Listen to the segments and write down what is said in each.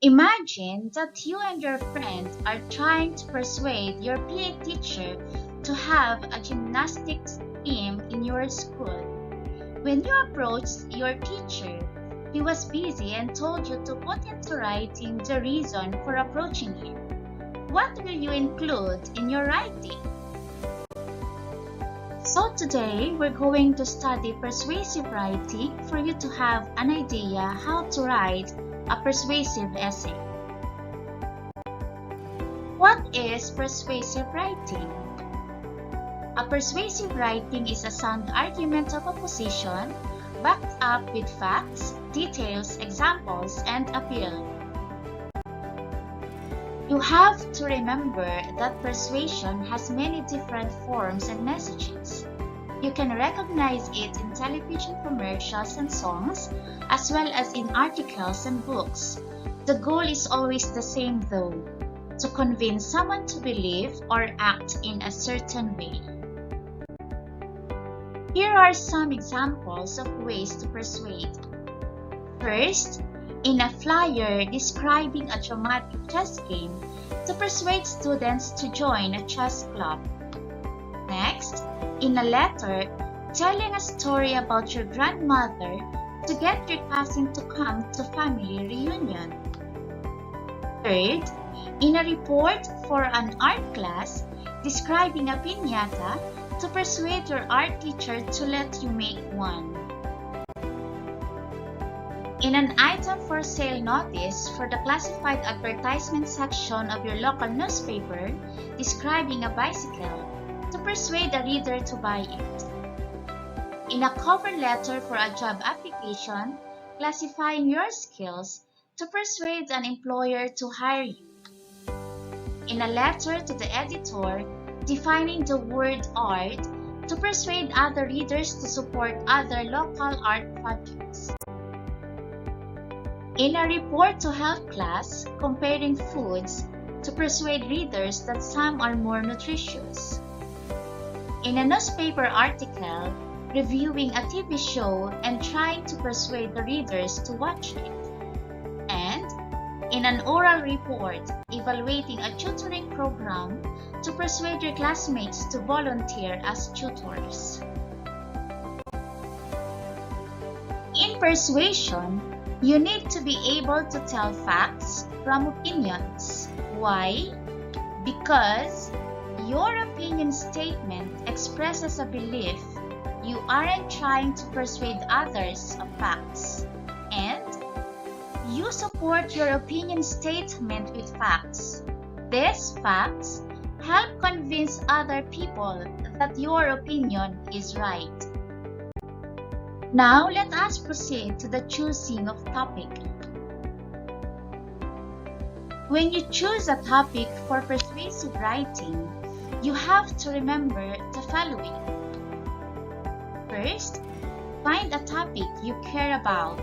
Imagine that you and your friend are trying to persuade your PE teacher to have a gymnastics team in your school. When you approached your teacher, he was busy and told you to put into writing the reason for approaching him. What will you include in your writing? So today, we're going to study persuasive writing for you to have an idea how to write a persuasive essay. What is persuasive writing? A persuasive writing is a sound argument of a position backed up with facts, details, examples, and appeal. You have to remember that persuasion has many different forms and messages. You can recognize it in television commercials and songs, as well as in articles and books. The goal is always the same though, to convince someone to believe or act in a certain way. Here are some examples of ways to persuade. First, in a flyer describing a dramatic chess game to persuade students to join a chess club. Next, in a letter telling a story about your grandmother to get your cousin to come to family reunion. Third, in a report for an art class describing a piñata to persuade your art teacher to let you make one. In an item for sale notice for the classified advertisement section of your local newspaper describing a bicycle to persuade a reader to buy it. In a cover letter for a job application classifying your skills to persuade an employer to hire you. In a letter to the editor defining the word art to persuade other readers to support other local art projects. In a report to health class comparing foods to persuade readers that some are more nutritious. In a newspaper article reviewing a TV show and trying to persuade the readers to watch it. And in an oral report evaluating a tutoring program to persuade your classmates to volunteer as tutors. In persuasion, you need to be able to tell facts from opinions. Why? Because your opinion statement expresses a belief. You aren't trying to persuade others of facts. And you support your opinion statement with facts. These facts help convince other people that your opinion is right. Now, let us proceed to the choosing of topic. When you choose a topic for persuasive writing, you have to remember the following. First, find a topic you care about.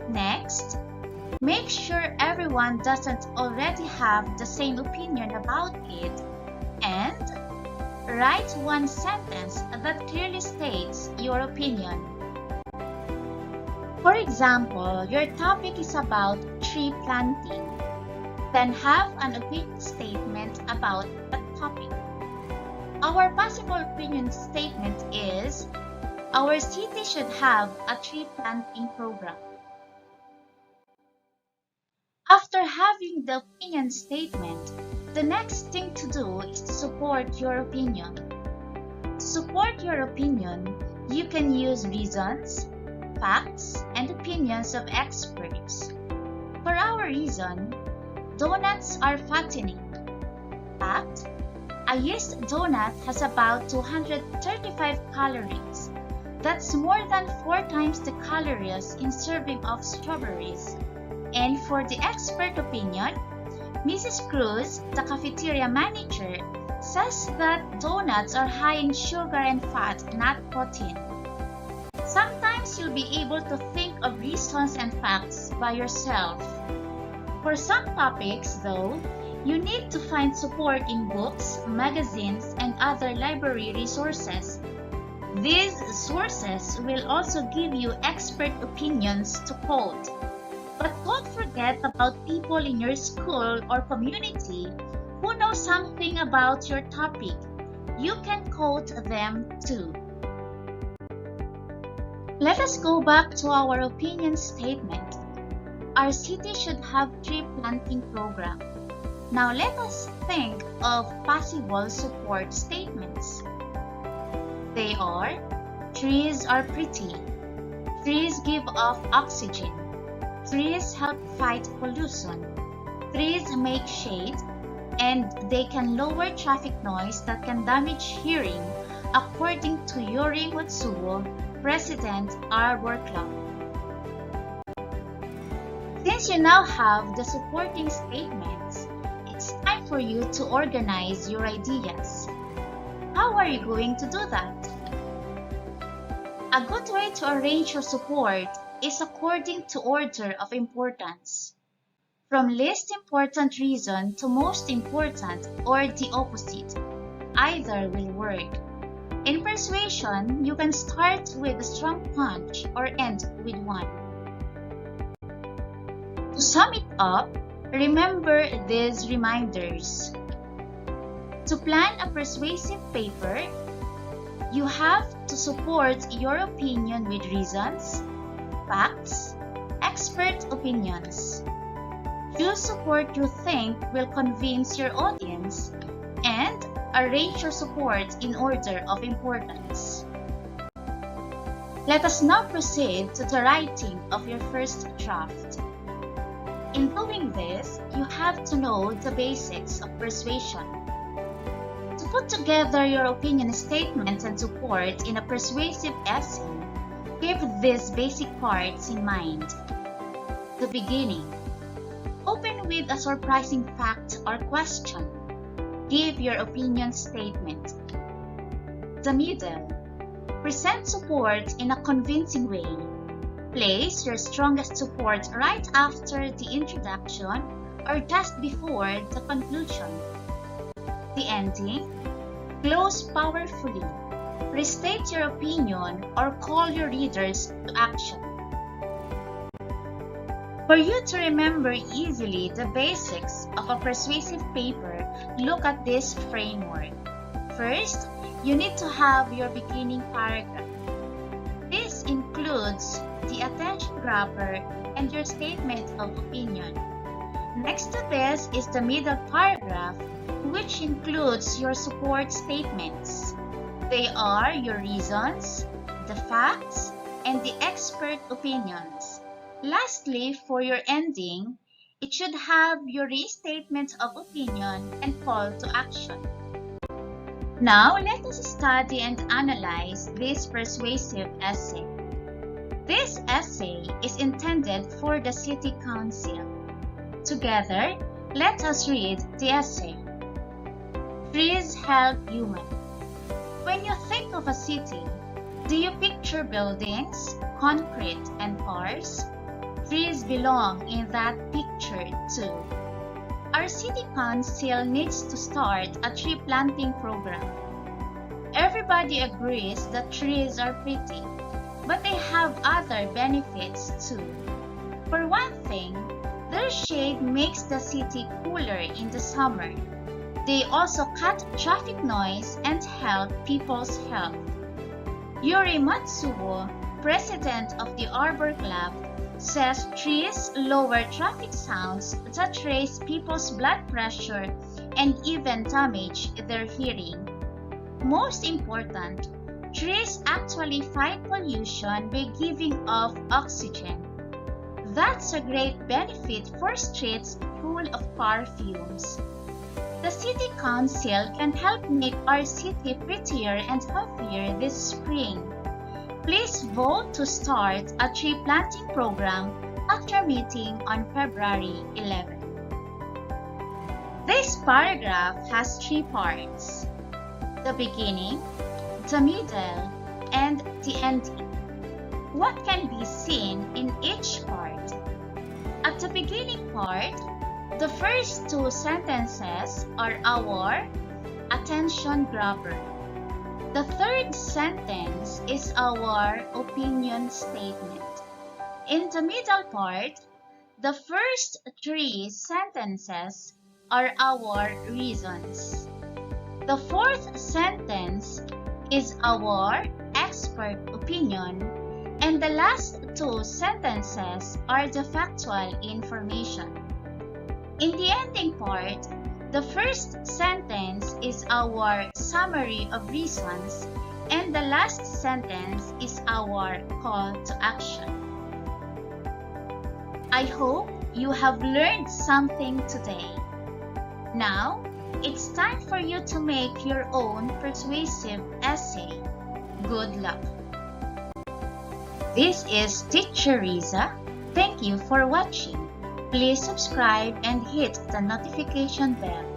Next, make sure everyone doesn't already have the same opinion about it. And write one sentence that clearly states your opinion. For example, your topic is about tree planting. Then have an opinion statement about that topic. Our possible opinion statement is, our city should have a tree planting program. After having the opinion statement, the next thing to do is to support your opinion. To support your opinion, you can use reasons, facts, and opinions of experts. For our reason, donuts are fattening. Fact, a yeast donut has about 235 calories. That's more than 4 times the calories in serving of strawberries. And for the expert opinion, Mrs. Cruz, the cafeteria manager, says that donuts are high in sugar and fat, not protein. Sometimes you'll be able to think of reasons and facts by yourself. For some topics, though, you need to find support in books, magazines, and other library resources. These sources will also give you expert opinions to quote. But don't forget about people in your school or community who know something about your topic. You can quote them too. Let us go back to our opinion statement. Our city should have tree planting program. Now let us think of possible support statements. They are: trees are pretty. Trees give off oxygen. Trees help fight pollution. Trees make shade, and they can lower traffic noise that can damage hearing, according to Yuri Matsuo, President Arbor Club. Since you now have the supporting statements, it's time for you to organize your ideas. How are you going to do that? A good way to arrange your support is according to order of importance. From least important reason to most important, or the opposite. Either will work. In persuasion, you can start with a strong punch or end with one. To sum it up, remember these reminders. To plan a persuasive paper, you have to support your opinion with reasons, facts, expert opinions. Choose support you think will convince your audience, and arrange your support in order of importance. Let us now proceed to the writing of your first draft. In doing this, you have to know the basics of persuasion. To put together your opinion statement and support in a persuasive essay, keep these basic parts in mind. The beginning. Open with a surprising fact or question. Give your opinion statement. The middle. Present support in a convincing way. Place your strongest support right after the introduction or just before the conclusion. The ending. Close powerfully. Restate your opinion or call your readers to action. For you to remember easily the basics of a persuasive paper, look at this framework. First, you need to have your beginning paragraph. This includes the attention grabber and your statement of opinion. Next to this is the middle paragraph, which includes your support statements. They are your reasons, the facts, and the expert opinions. Lastly, for your ending, it should have your restatement of opinion and call to action. Now, let us study and analyze this persuasive essay. This essay is intended for the City Council. Together, let us read the essay. Trees help human. When you think of a city, do you picture buildings, concrete, and cars? Trees belong in that picture too. Our city council needs to start a tree planting program. Everybody agrees that trees are pretty, but they have other benefits too. For one thing, their shade makes the city cooler in the summer. They also cut traffic noise and help people's health. Yuri Matsuo, president of the Arbor Club, says trees lower traffic sounds that raise people's blood pressure and even damage their hearing. Most important, trees actually fight pollution by giving off oxygen. That's a great benefit for streets full of car fumes. The City Council can help make our city prettier and healthier this spring. Please vote to start a tree planting program at your meeting on February 11. This paragraph has 3 parts: the beginning, the middle, and the ending. What can be seen in each part? At the beginning part, the first 2 sentences are our attention grabber. The third sentence is our opinion statement. In the middle part, The first three sentences are our reasons. The fourth sentence is our expert opinion, and the last two sentences are the factual information. In the ending part, the first sentence is our summary of reasons, and the last sentence is our call to action. I hope you have learned something today. Now, it's time for you to make your own persuasive essay. Good luck! This is Teacher Riza. Thank you for watching. Please subscribe and hit the notification bell.